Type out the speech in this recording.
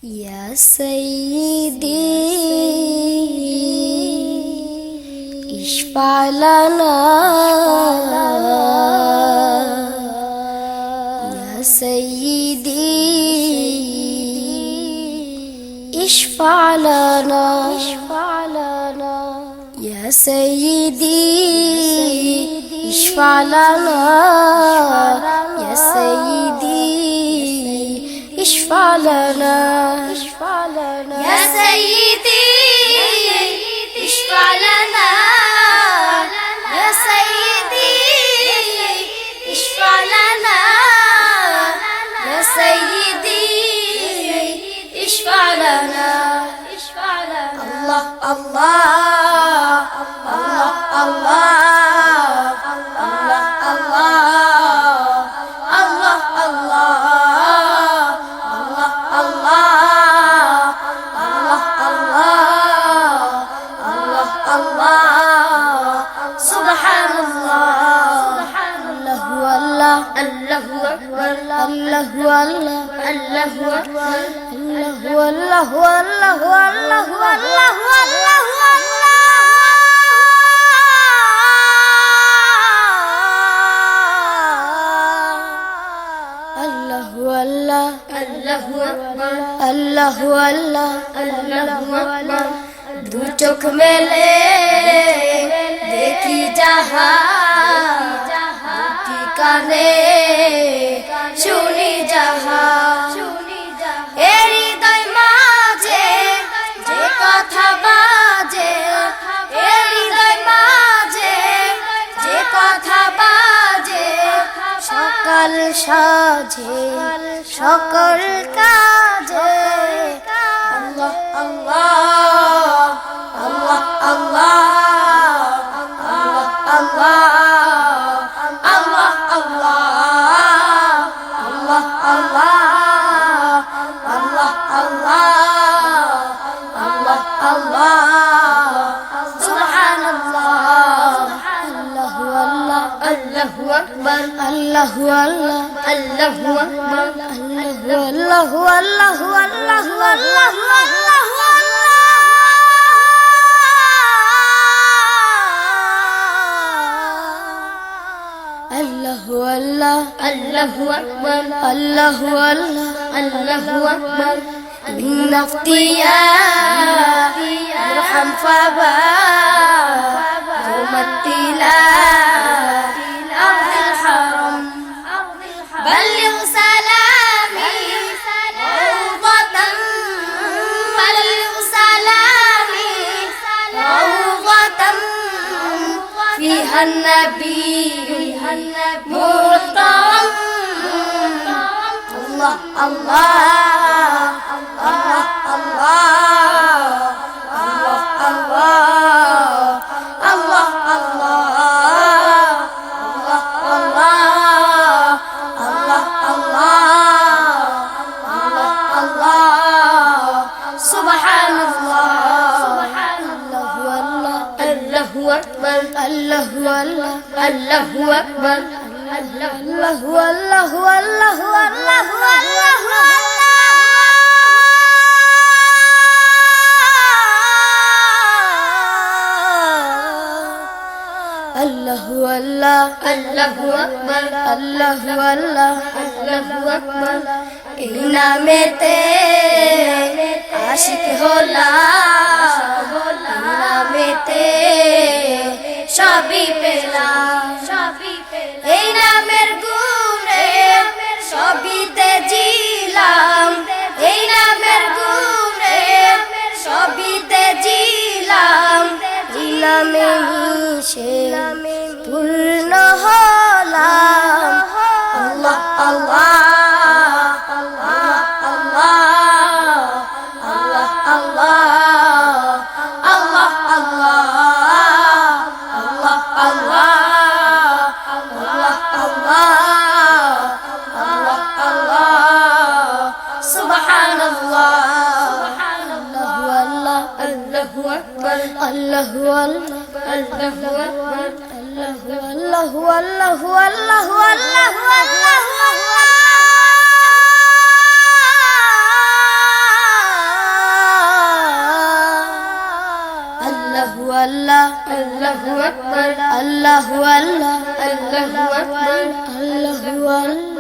يا سيدي اشفع لنا يا سيدي اشفع لنا يا سيدي اشفع لنا يا سيدي اشفع لنا يا سيدي اشفع لنا يا سيدي اشفع لنا يا سيدي اشفع لنا الله الله الله الله الله والله الله أكبر الله والله والله والله والله والله الله والله الله أكبر الله والله الله أكبر দু চোখ মেলে দেখি যাহা দুটি কানে শুনি যাহা এর হৃদয় মাঝে যে কথা বাজে এর হৃদয় মাঝে যে কথা বাজে সকাল সাজে সকল কাজে আল্লাহ আল্লাহ আল্লাহ আল্লাহ আল্লাহ আল্লাহ আল্লাহ الله والله الله أكبر الله والله والله والله الله والله الله أكبر الله والله الله أكبر من افتياء ارحم فبا يوم التلاء أرض الحرم بلغ سلامي روضة بلغ سلامي روضة فيها النبي محترم الله الله الله الله أكبر الله والله الله أكبر الله والله والله والله الله والله الله أكبر الله والله الله أكبر এই নামেতে আশিক হলাম নামেতে সবই পেলাম এই নামের গুণে সবিতে জিলাম এই নামের গুণে সবিতে জিলাম এই নামে মিশে পূর্ণ হলাম আল্লাহ আল্লাহ الله والله الله أكبر الله والله والله والله والله والله আল্লাহু আল্লাহ আল্লাহু আকবার আল্লাহু আল্লাহ আল্লাহু আকবার আল্লাহু আল্লাহ